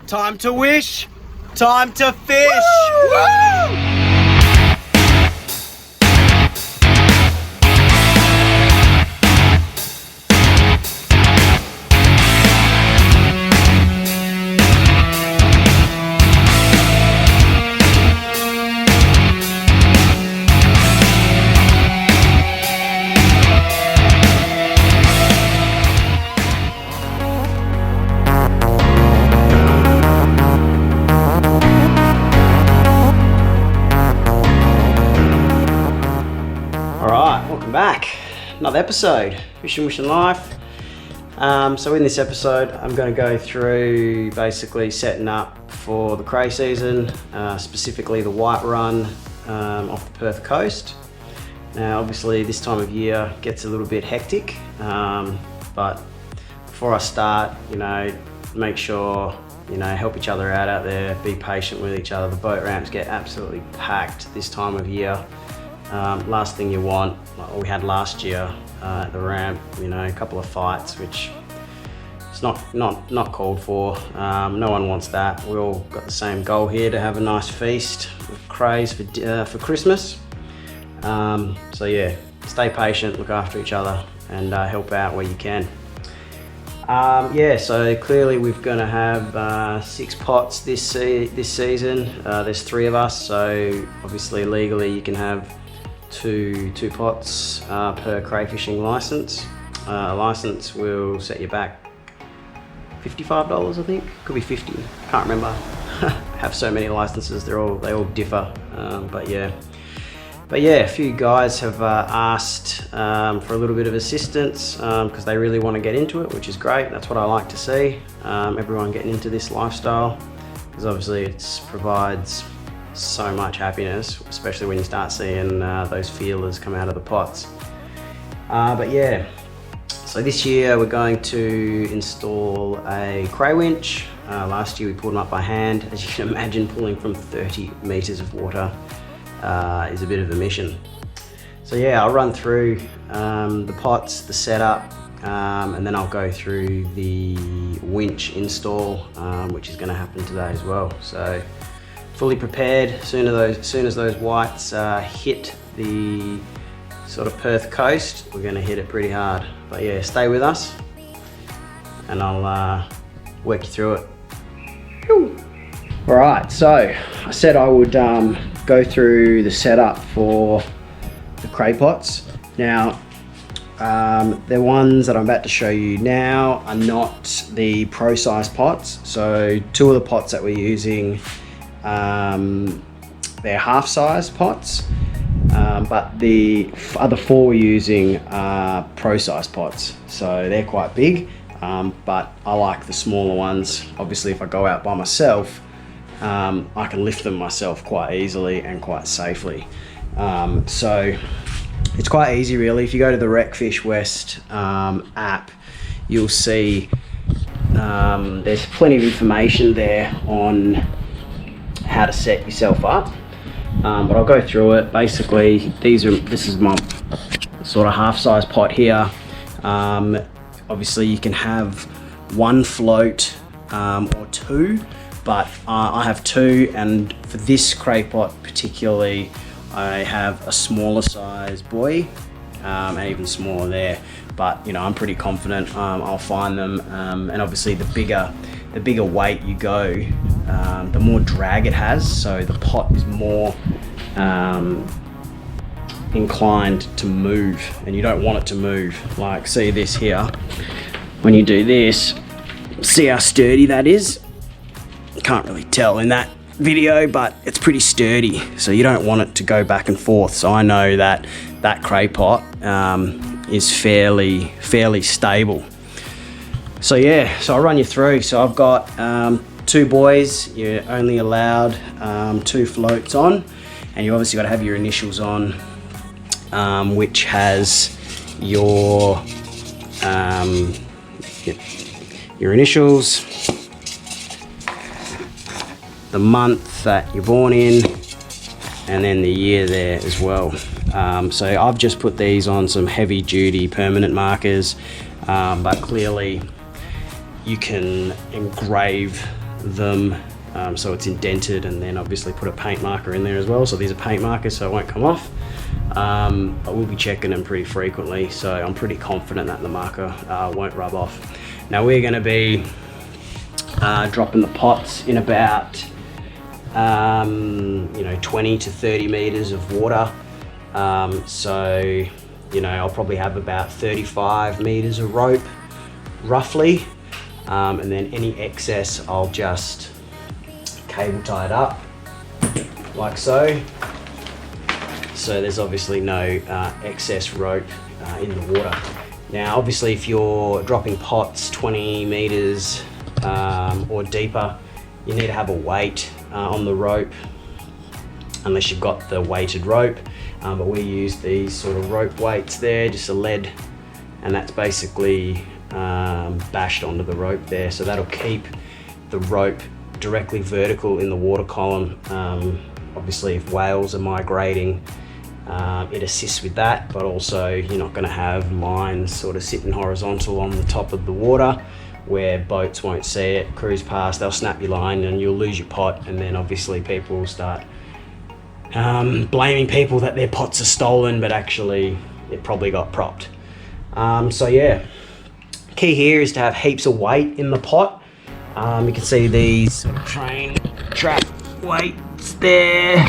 Time to wish, time to fish. Woo! Woo! Back, another episode, Fishing Wishing Life. So in this episode I'm going to go through basically setting up for the cray season, specifically the white run off the Perth coast. Now obviously this time of year gets a little bit hectic, but before I start, make sure help each other out there, be patient with each other. The boat ramps get absolutely packed this time of year. Last thing you want, like what we had last year at the ramp, a couple of fights, which it's not called for. No one wants that. We all got the same goal here, to have a nice feast with crays for Christmas. So yeah, stay patient, look after each other, and help out where you can. So clearly we're going to have 6 pots this season. There's 3 of us, so obviously legally you can have two pots per crayfishing license. A license will set you back $55, I think. Could be 50, can't remember. Have so many licenses, they all differ. But yeah, a few guys have asked for a little bit of assistance because they really want to get into it, which is great. That's what I like to see. Everyone getting into this lifestyle, because obviously it provides so much happiness, especially when you start seeing those feelers come out of the pots. But yeah, so this year we're going to install a cray winch. Last year we pulled them up by hand. As you can imagine, pulling from 30 meters of water is a bit of a mission. So yeah, I'll run through the pots, the setup, and then I'll go through the winch install, which is going to happen today as well. So fully prepared. As soon as those whites hit the sort of Perth coast, we're going to hit it pretty hard. But yeah, stay with us and I'll work you through it. Alright, so I said I would go through the setup for the cray pots. Now, the ones that I'm about to show you now are not the pro size pots. So 2 of the pots that we're using, they're half-size pots, but the other 4 we're using are pro-size pots, so they're quite big, but I like the smaller ones. Obviously if I go out by myself, I can lift them myself quite easily and quite safely. So it's quite easy really. If you go to the Wreckfish West app, you'll see there's plenty of information there on how to set yourself up, but I'll go through it. Basically, this is my sort of half-size pot here. Obviously you can have 1 float or 2, but I have 2, and for this cray pot particularly I have a smaller size buoy, and even smaller there, but I'm pretty confident I'll find them. And obviously the bigger weight you go, the more drag it has, so the pot is more inclined to move, and you don't want it to move. Like, see this here, when you do this, see how sturdy that is? Can't really tell in that video, but it's pretty sturdy, so you don't want it to go back and forth. So I know that cray pot is fairly stable. So yeah, so I'll run you through. So I've got 2 buoys. You're only allowed 2 floats on, and you obviously got to have your initials on, which has your initials, the month that you're born in, and then the year there as well. So I've just put these on some heavy duty permanent markers, but clearly you can engrave them so it's indented, and then obviously put a paint marker in there as well. So these are paint markers, so it won't come off. But we'll be checking them pretty frequently, so I'm pretty confident that the marker won't rub off. Now we're going to be dropping the pots in about 20 to 30 meters of water. So I'll probably have about 35 meters of rope roughly, and then any excess I'll just cable tie it up like so. So there's obviously no excess rope in the water. Now obviously if you're dropping pots 20 meters or deeper, you need to have a weight on the rope, unless you've got the weighted rope. But we use these sort of rope weights there, just a lead, and that's basically bashed onto the rope there. So that'll keep the rope directly vertical in the water column. Obviously if whales are migrating, it assists with that, but also you're not going to have lines sort of sitting horizontal on the top of the water where boats won't see it, cruise past, they'll snap your line and you'll lose your pot, and then obviously people will start blaming people that their pots are stolen, but actually it probably got propped. So yeah, key here is to have heaps of weight in the pot. You can see these sort of train track weights there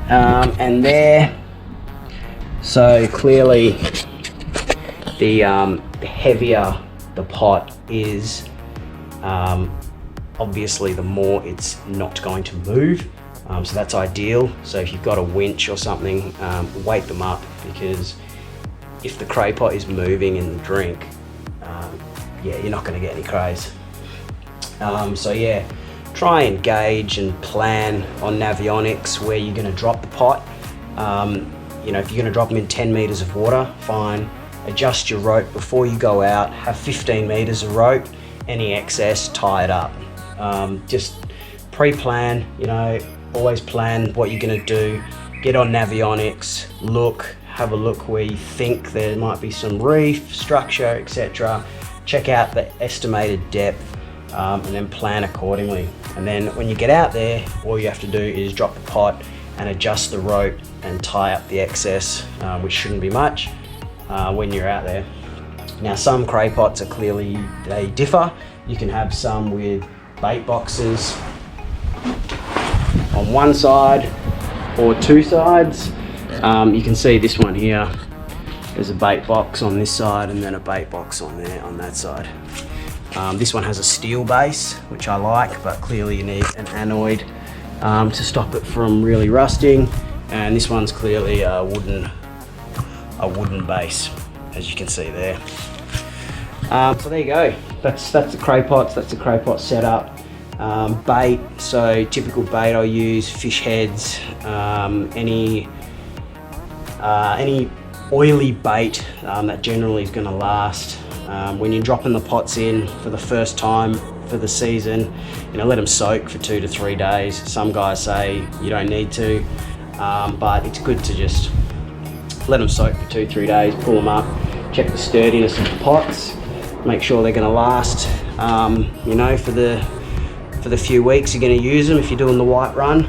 and there. So clearly the heavier the pot is, obviously the more it's not going to move. So that's ideal. So if you've got a winch or something, weight them up, because if the cray pot is moving in the drink, yeah, you're not going to get any crays. So yeah, try and gauge and plan on navionics where you're going to drop the pot. If you're going to drop them in 10 meters of water, fine. Adjust your rope before you go out. Have 15 meters of rope. Any excess, tie it up. Just pre-plan, always plan what you're going to do. Get on navionics, have a look where you think there might be some reef, structure, etc. Check out the estimated depth, and then plan accordingly. And then when you get out there, all you have to do is drop the pot and adjust the rope and tie up the excess, which shouldn't be much when you're out there. Now some cray pots are clearly, they differ. You can have some with bait boxes on one side or two sides. You can see this one here, there's a bait box on this side and then a bait box on there on that side. This one has a steel base, which I like, but clearly you need an anoid to stop it from really rusting, and this one's clearly a wooden base, as you can see there. So there you go, that's the cray pots, that's the cray pot setup. Bait, so typical bait I'll use, fish heads, any oily bait that generally is going to last. When you're dropping the pots in for the first time for the season, let them soak for 2 to 3 days. Some guys say you don't need to, but it's good to just let them soak for 2-3 days, pull them up, check the sturdiness of the pots, make sure they're going to last, for the few weeks you're going to use them if you're doing the white run,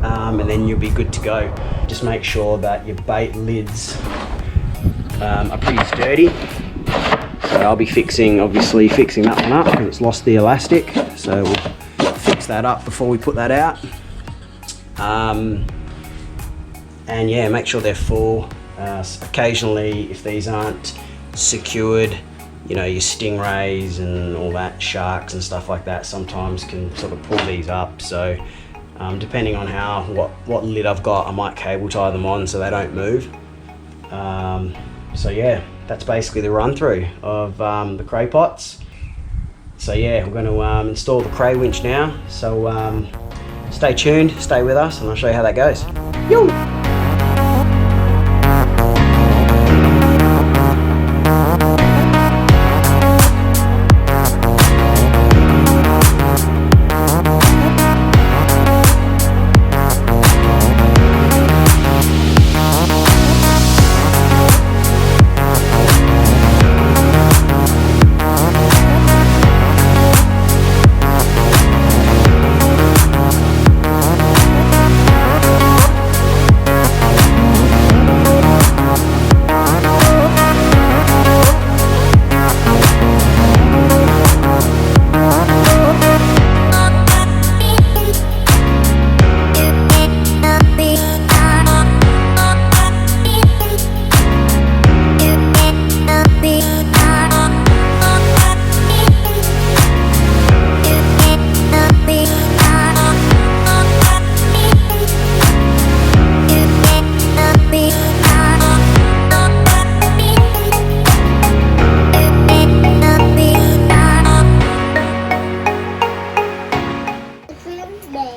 and then you'll be good to go. Just make sure that your bait lids are pretty sturdy. So I'll be fixing that one up because it's lost the elastic, so we'll fix that up before we put that out. And yeah, make sure they're full. Occasionally, if these aren't secured, your stingrays and all that, sharks and stuff like that, sometimes can sort of pull these up. So depending on what lid I've got, I might cable tie them on so they don't move. So yeah, that's basically the run through of the cray pots. So yeah, we're going to install the cray winch now. So stay tuned, stay with us, and I'll show you how that goes. Yo!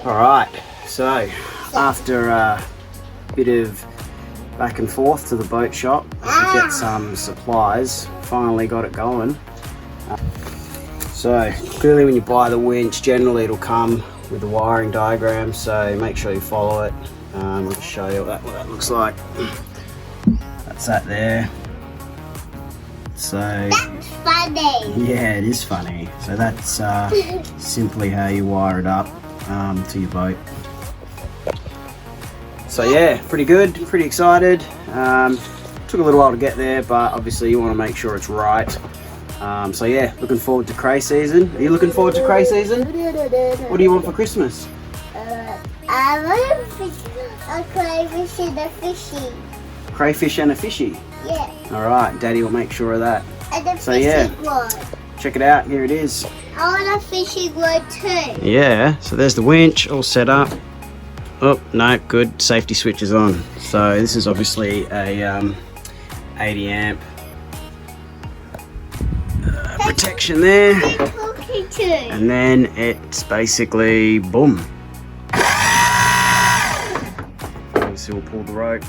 Alright, so after a bit of back and forth to the boat shop to get some supplies, finally got it going. So clearly when you buy the winch, generally it'll come with the wiring diagram, so make sure you follow it. I'll just show you what that looks like. That's that there. So That's funny. yeah, it is funny. So that's simply how you wire it up to your boat. So yeah, pretty good, pretty excited. Took a little while to get there, but obviously you want to make sure it's right. So yeah, looking forward to cray season. Are you looking forward to cray season? What do you want for Christmas? I want a crayfish and a fishy. Crayfish and a fishy. Yeah. Alright, Daddy will make sure of that. And a So, fishy yeah. one. Check it out, here it is. I want a fishy one too. Yeah, so there's the winch all set up. Oh, no, good, safety switch is on. So this is obviously a 80 amp protection there. Talking to. And then it's basically boom. Obviously we'll pull the rope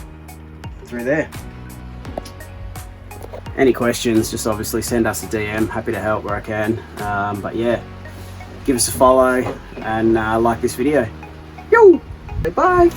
through there. Any questions, just obviously send us a DM. Happy to help where I can. But yeah, give us a follow and like this video. Yo! Bye!